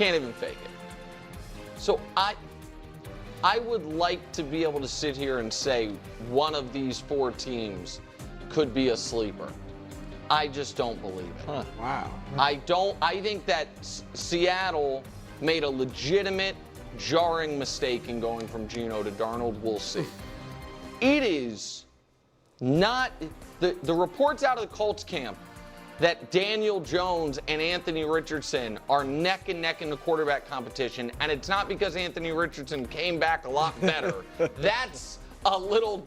Can't even fake it. So I would like to be able to sit here and say one of these 4 teams could be a sleeper. I just don't believe it. Huh. Wow. I think that Seattle made a legitimate, jarring mistake in going from Geno to Darnold. We'll see. It is not the reports out of the Colts camp that Daniel Jones and Anthony Richardson are neck and neck in the quarterback competition, and it's not because Anthony Richardson came back a lot better. That's a little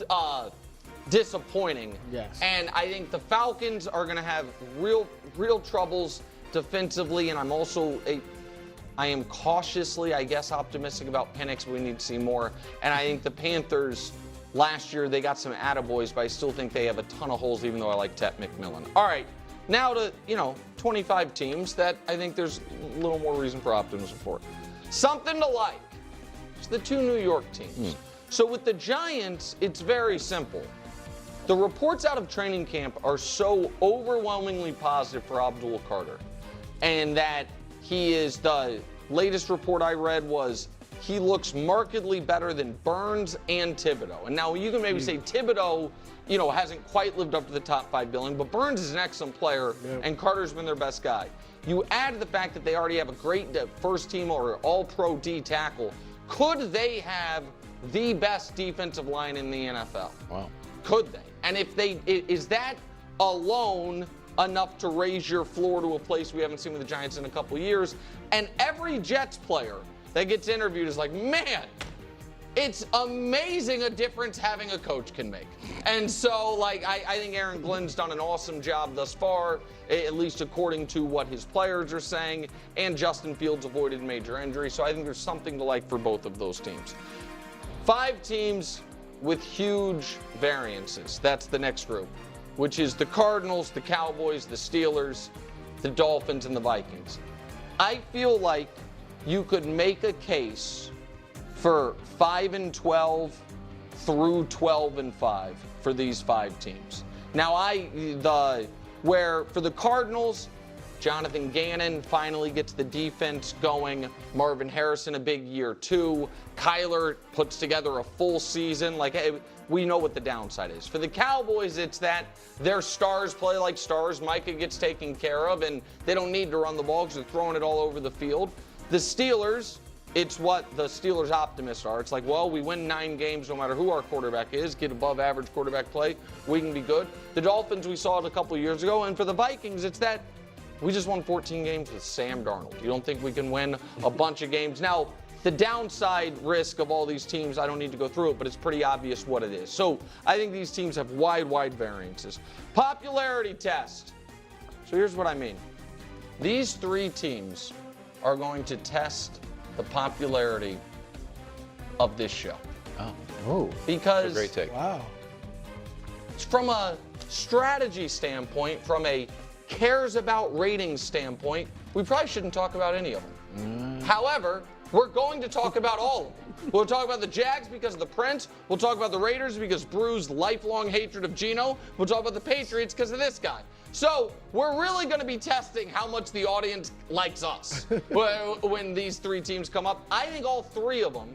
disappointing. Yes. And I think the Falcons are going to have real troubles defensively, and I am cautiously, I guess, optimistic about Penix, but we need to see more. And I think the Panthers, last year, they got some attaboys, but I still think they have a ton of holes, even though I like Tet McMillan. All right, now to, 25 teams that I think there's a little more reason for optimism for. Something to like. It's the 2 New York teams. So with the Giants, it's very simple. The reports out of training camp are so overwhelmingly positive for Abdul Carter, and that he is, the latest report I read was he looks markedly better than Burns and Thibodeau. And now you can maybe say Thibodeau, hasn't quite lived up to the top 5 billing, but Burns is an excellent player, and Carter's been their best guy. You add the fact that they already have a great first team or all-pro D tackle. Could they have the best defensive line in the NFL? Wow. Could they? And if they, is that alone enough to raise your floor to a place we haven't seen with the Giants in a couple years? And every Jets player that gets interviewed is like, man, it's amazing a difference having a coach can make. And so, I think Aaron Glenn's done an awesome job thus far, at least according to what his players are saying, and Justin Fields avoided major injury. So I think there's something to like for both of those teams. 5 teams with huge variances. That's the next group, which is the Cardinals, the Cowboys, the Steelers, the Dolphins, and the Vikings. I feel like you could make a case for 5-12 through 12-5 for these 5 teams. Now, for the Cardinals, Jonathan Gannon finally gets the defense going. Marvin Harrison, a big year 2. Kyler puts together a full season. We know what the downside is. For the Cowboys, it's that their stars play like stars. Micah gets taken care of, and they don't need to run the ball because they're throwing it all over the field. The Steelers, it's what the Steelers optimists are. It's like, well, we win 9 games no matter who our quarterback is, get above average quarterback play, we can be good. The Dolphins, we saw it a couple years ago. And for the Vikings, it's that we just won 14 games with Sam Darnold. You don't think we can win a bunch of games? Now, the downside risk of all these teams, I don't need to go through it, but it's pretty obvious what it is. So I think these teams have wide variances. Popularity test. So here's what I mean. These 3 teams are going to test the popularity of this show. Oh. Because That's a great take. Wow. from a strategy standpoint, from a cares about ratings standpoint, we probably shouldn't talk about any of them. However, we're going to talk about all of them. We'll talk about the Jags because of the Prince. We'll talk about the Raiders because Brew's lifelong hatred of Geno. We'll talk about the Patriots because of this guy. So we're really going to be testing how much the audience likes us when these 3 teams come up. I think all 3 of them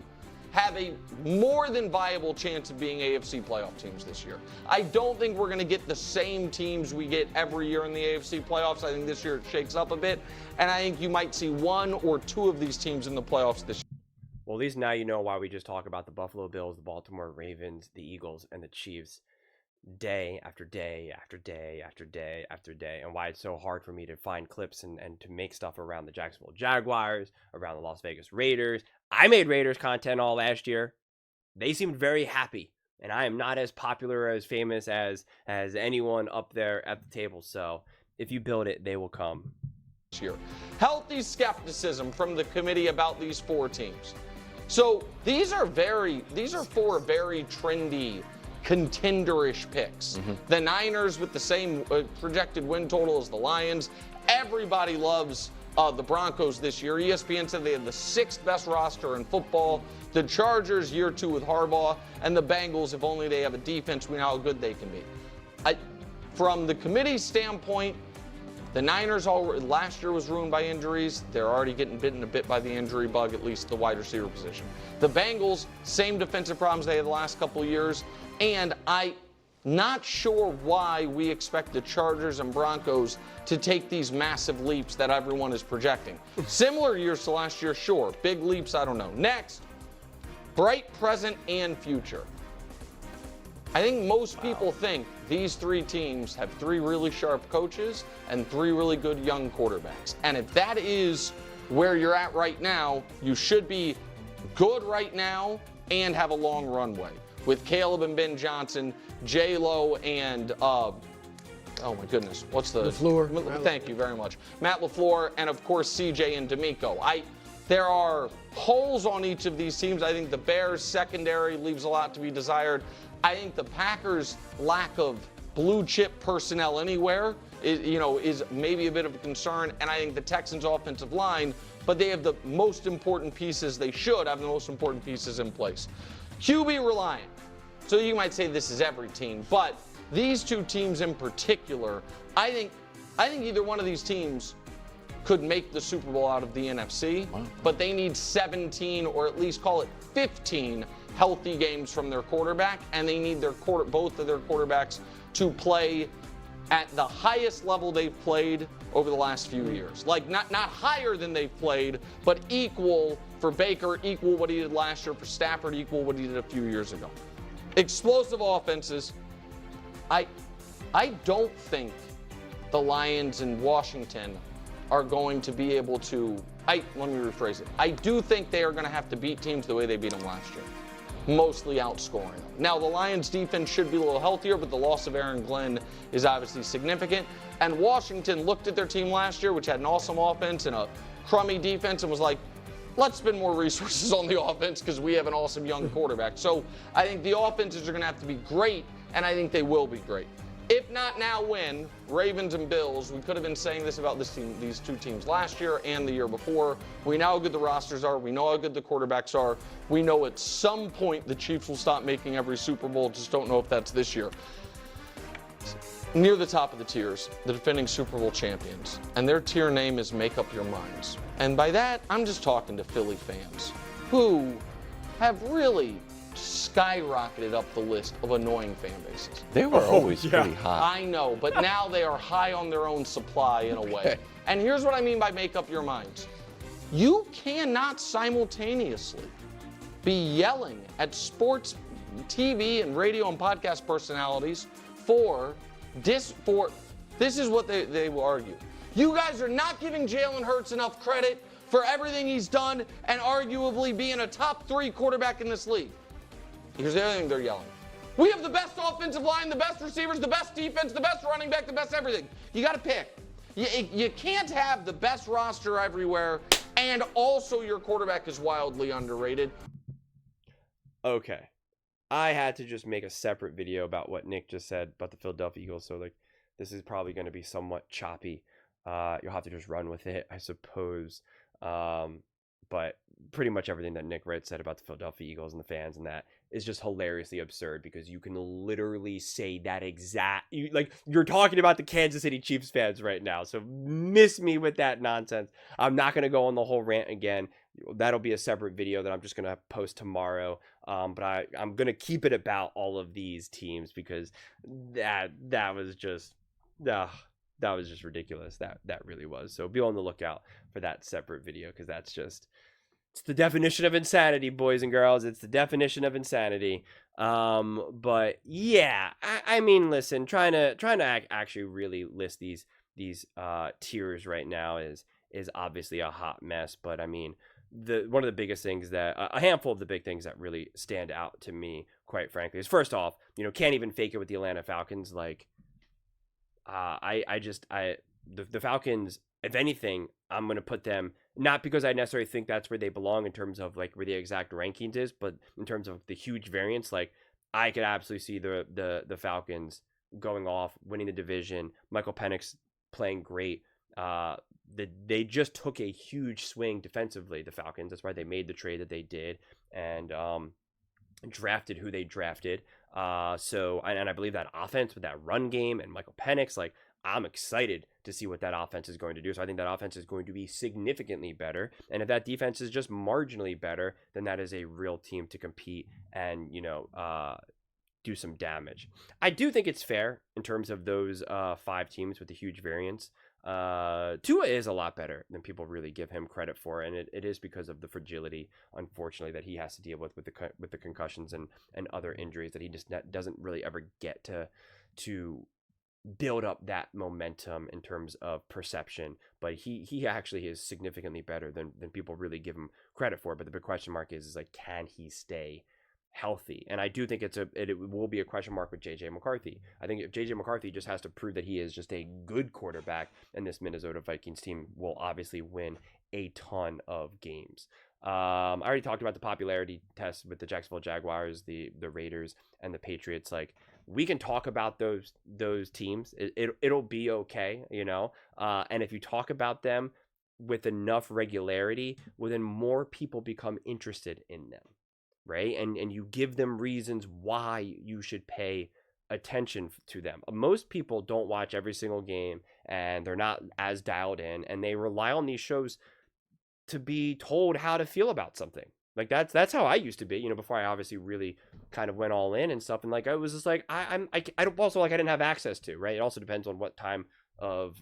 have a more than viable chance of being AFC playoff teams this year. I don't think we're going to get the same teams we get every year in the AFC playoffs. I think this year it shakes up a bit, and I think you might see 1 or 2 of these teams in the playoffs this year. Well, at least now you know why we just talk about the Buffalo Bills, the Baltimore Ravens, the Eagles, and the Chiefs day after day after day after day after day, and why it's so hard for me to find clips and to make stuff around the Jacksonville Jaguars, around the Las Vegas Raiders. I made Raiders content all last year. They seemed very happy, and I am not as popular, as famous as anyone up there at the table. So if you build it, they will come. Year. Healthy skepticism from the committee about these 4 teams. So these are 4 very trendy, contenderish picks. The Niners with the same projected win total as the Lions. Everybody loves the Broncos this year. ESPN said they have the 6th best roster in football. The Chargers, year 2 with Harbaugh, and the Bengals, if only they have a defense, we know how good they can be. From the committee's standpoint, The Niners last year was ruined by injuries. They're already getting bitten a bit by the injury bug, at least the wide receiver position. The Bengals, same defensive problems they had the last couple of years. And I'm not sure why we expect the Chargers and Broncos to take these massive leaps that everyone is projecting. Similar years to last year, sure. Big leaps, I don't know. Next, bright present and future. I think most people think these three teams have three really sharp coaches and three really good young quarterbacks. And if that is where you're at right now, you should be good right now and have a long runway. With Caleb and Ben Johnson, J-Lo and, oh my goodness, what's the... LaFleur. Thank you very much. Matt LaFleur, and of course CJ and D'Amico. There are holes on each of these teams. I think the Bears secondary leaves a lot to be desired. I think the Packers' lack of blue chip personnel anywhere is maybe a bit of a concern. And I think the Texans' offensive line, but they have the most important pieces. They should have the most important pieces in place. QB reliant. So you might say this is every team, but these two teams in particular, I think either one of these teams could make the Super Bowl out of the NFC, but they need 17 or at least call it 15 healthy games from their quarterback, and they need both of their quarterbacks to play at the highest level they've played over the last few years. Like not higher than they've played, but equal for Baker, equal what he did last year, for Stafford, equal what he did a few years ago. Explosive offenses. I don't think the Lions in Washington are going to be able to, let me rephrase it. I do think they are going to have to beat teams the way they beat them last year, mostly outscoring them. Now, the Lions defense should be a little healthier, but the loss of Aaron Glenn is obviously significant. And Washington looked at their team last year, which had an awesome offense and a crummy defense, and was like, let's spend more resources on the offense because we have an awesome young quarterback. So I think the offenses are going to have to be great, and I think they will be great. If not now, when? Ravens and Bills. We could have been saying this about these two teams last year and the year before. We know how good the rosters are. We know how good the quarterbacks are. We know at some point the Chiefs will stop making every Super Bowl. Just don't know if that's this year. Near the top of the tiers, the defending Super Bowl champions. And their tier name is Make Up Your Minds. And by that, I'm just talking to Philly fans who have really skyrocketed up the list of annoying fan bases. They were always pretty hot. I know, but now they are high on their own supply in a way. And here's what I mean by make up your minds. You cannot simultaneously be yelling at sports, TV, and radio and podcast personalities this is what they will argue. You guys are not giving Jalen Hurts enough credit for everything he's done and arguably being a top 3 quarterback in this league. Here's the other thing they're yelling. We have the best offensive line, the best receivers, the best defense, the best running back, the best everything. You got to pick. You can't have the best roster everywhere and also your quarterback is wildly underrated. Okay. I had to just make a separate video about what Nick just said about the Philadelphia Eagles. So, this is probably going to be somewhat choppy. You'll have to just run with it, I suppose. But pretty much everything that Nick Wright said about the Philadelphia Eagles and the fans and that is just hilariously absurd because you can literally say that you're talking about the Kansas City Chiefs fans right now. So miss me with that nonsense. I'm not going to go on the whole rant again. That'll be a separate video that I'm just going to post tomorrow. But I'm going to keep it about all of these teams because that was just ridiculous. That really was. So be on the lookout for that separate video because it's the definition of insanity, boys and girls. It's the definition of insanity. But yeah, I mean, listen, trying to actually really list these tiers right now is obviously a hot mess. But I mean, one of the biggest things a handful of the big things that really stand out to me, quite frankly, is first off, can't even fake it with the Atlanta Falcons. Like, the Falcons, if anything, I'm going to put them, not because I necessarily think that's where they belong in terms of like where the exact rankings is, but in terms of the huge variance, like I could absolutely see the Falcons going off, winning the division, Michael Penix playing great. They just took a huge swing defensively, the Falcons. That's why they made the trade that they did and drafted who they drafted. And I believe that offense with that run game and Michael Penix, like I'm excited to see what that offense is going to do. So I think that offense is going to be significantly better. And if that defense is just marginally better, then that is a real team to compete and, do some damage. I do think it's fair in terms of those 5 teams with the huge variance. Tua is a lot better than people really give him credit for, and it is because of the fragility, unfortunately, that he has to deal with the concussions and other injuries that he just doesn't really ever get to build up that momentum in terms of perception. But he actually is significantly better than people really give him credit for. But the big question mark is like, can he stay healthy? And I do think it will be a question mark with JJ McCarthy. I think if JJ McCarthy just has to prove that he is just a good quarterback, and this Minnesota Vikings team will obviously win a ton of games. I already talked about the popularity test with the Jacksonville Jaguars, the Raiders, and the Patriots. Like, we can talk about those teams. It'll be okay, and if you talk about them with enough regularity, well, then more people become interested in them, right? And you give them reasons why you should pay attention to them. Most people don't watch every single game, and they're not as dialed in, and they rely on these shows to be told how to feel about something. Like, that's how I used to be, before I obviously really kind of went all in and stuff. And like, I was just like, I don't, also, like, I didn't have access to, right? It also depends on what time of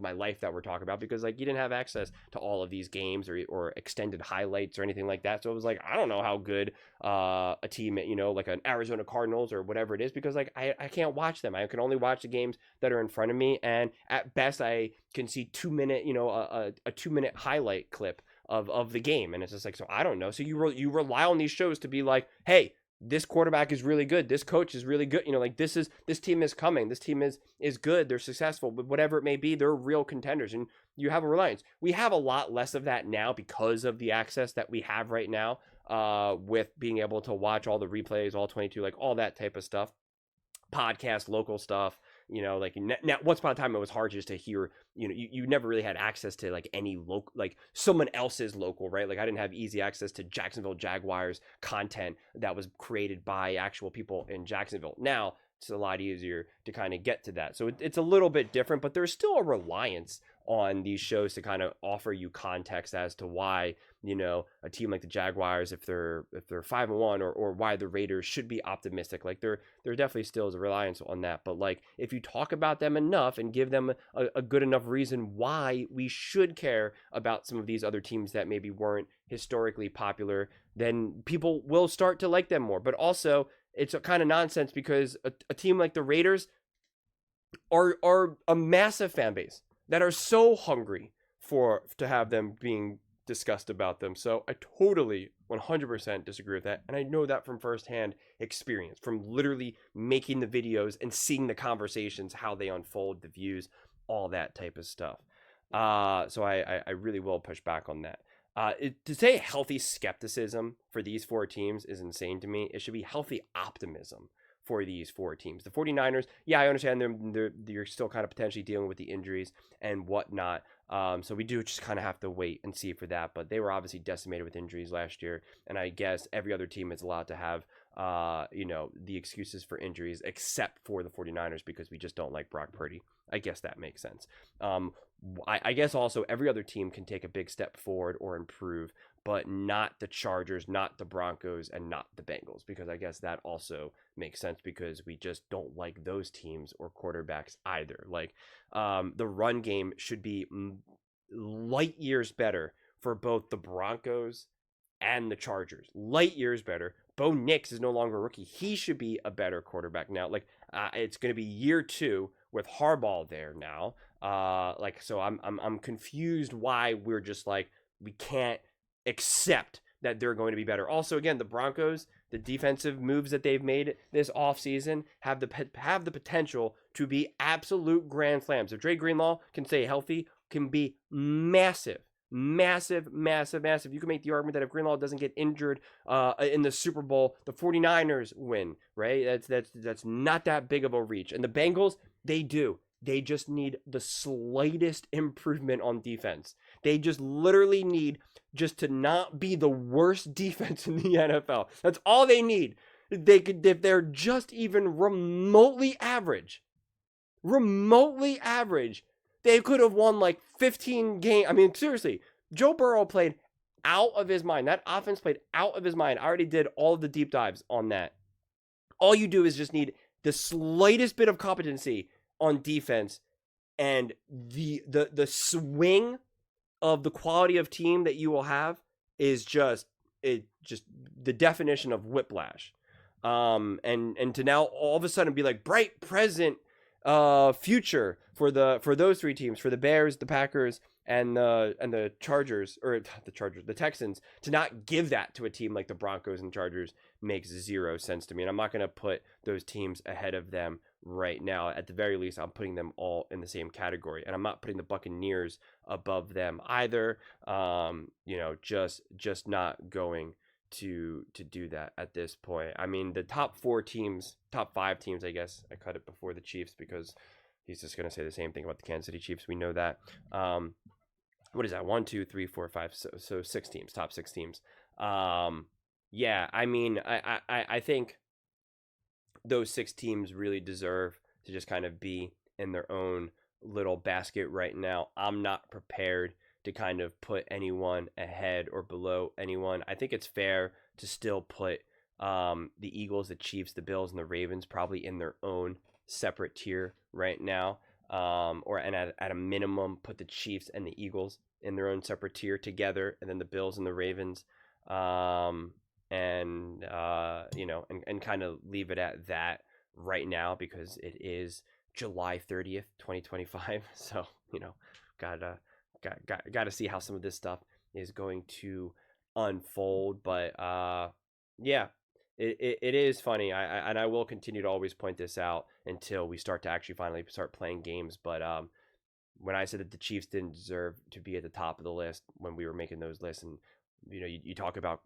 my life that we're talking about, because like, you didn't have access to all of these games or extended highlights or anything like that. So it was like, I don't know how good a team, like an Arizona Cardinals or whatever it is, because like, I can't watch them. I can only watch the games that are in front of me, and at best I can see 2 minute, a 2 minute highlight clip of the game. And it's just like, so I don't know. So you rely on these shows to be like, hey, this quarterback is really good, this coach is really good, like, this team is coming, this team is good, they're successful, but whatever it may be, they're real contenders, and you have a reliance. We have a lot less of that now because of the access that we have right now, with being able to watch all the replays, all 22, like all that type of stuff, podcast, local stuff, like now, once upon a time it was hard just to hear, you never really had access to like any local, like someone else's local, right? Like, I didn't have easy access to Jacksonville Jaguars content that was created by actual people in Jacksonville. Now it's a lot easier to kind of get to that. So it's a little bit different, but there's still a reliance on these shows to kind of offer you context as to why, a team like the Jaguars, if they're 5-1, or why the Raiders should be optimistic. Like, there definitely still is a reliance on that. But like, if you talk about them enough and give them a good enough reason why we should care about some of these other teams that maybe weren't historically popular, then people will start to like them more. But also, it's a kind of nonsense, because a team like the Raiders are a massive fan base that are so hungry to have them being discussed about them. So I totally 100% disagree with that. And I know that from firsthand experience, from literally making the videos and seeing the conversations, how they unfold, the views, all that type of stuff. So I really will push back on that. To say healthy skepticism for these 4 teams is insane to me. It should be healthy optimism for these 4 teams. The 49ers, yeah, I understand they're still kind of potentially dealing with the injuries and whatnot. So we do just kind of have to wait and see for that. But they were obviously decimated with injuries last year. And I guess every other team is allowed to have, the excuses for injuries except for the 49ers, because we just don't like Brock Purdy. I guess that makes sense. I guess also every other team can take a big step forward or improve, but not the Chargers, not the Broncos, and not the Bengals, because I guess that also makes sense, because we just don't like those teams or quarterbacks either. Like, the run game should be light years better for both the Broncos and the Chargers. Light years better. Bo Nix is no longer a rookie. He should be a better quarterback now. Like, it's going to be year 2 with Harbaugh there now. So I'm confused why we're just like, we can't accept that they're going to be better. Also, again, the Broncos, the defensive moves that they've made this offseason have the potential to be absolute grand slams. If Dre Greenlaw can stay healthy, can be massive. Massive. You can make the argument that if Greenlaw doesn't get injured in the Super Bowl, the 49ers win, right? That's not that big of a reach. And the Bengals, they do. They just need the slightest improvement on defense. They just literally need just to not be the worst defense in the NFL. That's all they need. If they're just even remotely average, remotely average, they could have won like 15 games. I mean, seriously, Joe Burrow played out of his mind. That offense played out of his mind. I already did all of the deep dives on that. All you do is just need the slightest bit of competency on defense, and the swing of the quality of team that you will have is just the definition of whiplash. And to now all of a sudden be like bright present future for those three teams, for the Bears, the Packers, and the Chargers, or the Texans, to not give that to a team like the Broncos and Chargers makes zero sense to me. And I'm not going to put those teams ahead of them right now. At the very least, I'm putting them all in the same category, and I'm not putting the Buccaneers above them either. Just not going to do that at this point. I mean, the top 5 teams, I guess. I cut it before the Chiefs because he's just going to say the same thing about the Kansas City Chiefs. We know that. What is that? 1, 2, 3, 4, 5. So 6 teams, top 6 teams. Yeah, I mean, I think those 6 teams really deserve to just kind of be in their own little basket right now. I'm not prepared to kind of put anyone ahead or below anyone. I think it's fair to still put the Eagles, the Chiefs, the Bills, and the Ravens probably in their own separate tier right now. And at a minimum, put the Chiefs and the Eagles in their own separate tier together, and then the Bills and the Ravens, and kind of leave it at that right now, because it is July 30th, 2025. So, got to see how some of this stuff is going to unfold. But yeah, it is funny. I will continue to always point this out until we start to actually finally start playing games. But when I said that the Chiefs didn't deserve to be at the top of the list when we were making those lists, and you talk about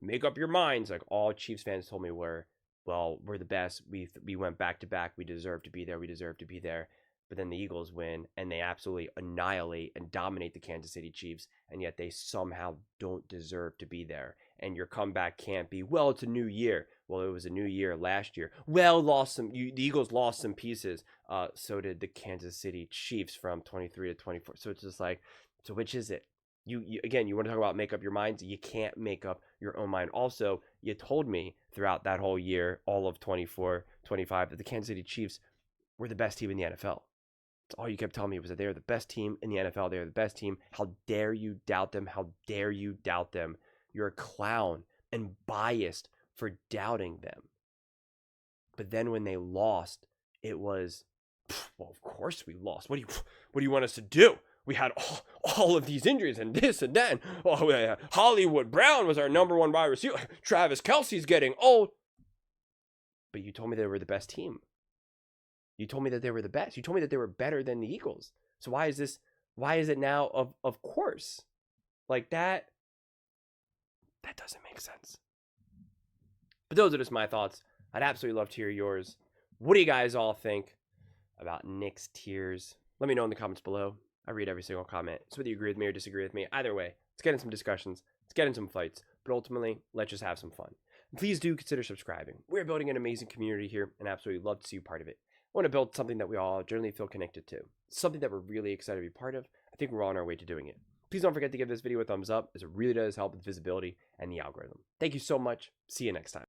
make up your minds, like all Chiefs fans told me were, well, we're the best. We went back to back. We deserve to be there. We deserve to be there. But then the Eagles win, and they absolutely annihilate and dominate the Kansas City Chiefs, and yet they somehow don't deserve to be there. And your comeback can't be, well, it's a new year. Well, it was a new year last year. Well, the Eagles lost some pieces. So did the Kansas City Chiefs from 23 to 24. So it's just like, so which is it? You again, you want to talk about make up your minds? You can't make up your own mind. Also, you told me throughout that whole year, all of 24, 25, that the Kansas City Chiefs were the best team in the NFL. All you kept telling me was that they were the best team in the NFL. They are the best team. How dare you doubt them? How dare you doubt them? You're a clown and biased for doubting them. But then when they lost, it was, well, of course we lost. What do you want us to do? We had all of these injuries and this and that. And, Hollywood Brown was our number 1 wide receiver. Travis Kelce's getting old. But you told me they were the best team. You told me that they were the best. You told me that they were better than the Eagles. So why is it now of course? Like that doesn't make sense. But those are just my thoughts. I'd absolutely love to hear yours. What do you guys all think about Nick's tiers? Let me know in the comments below. I read every single comment. So whether you agree with me or disagree with me, either way, let's get in some discussions. Let's get in some fights. But ultimately, let's just have some fun. Please do consider subscribing. We're building an amazing community here, and absolutely love to see you part of it. I want to build something that we all generally feel connected to. Something that we're really excited to be part of. I think we're on our way to doing it. Please don't forget to give this video a thumbs up, as it really does help with visibility and the algorithm. Thank you so much. See you next time.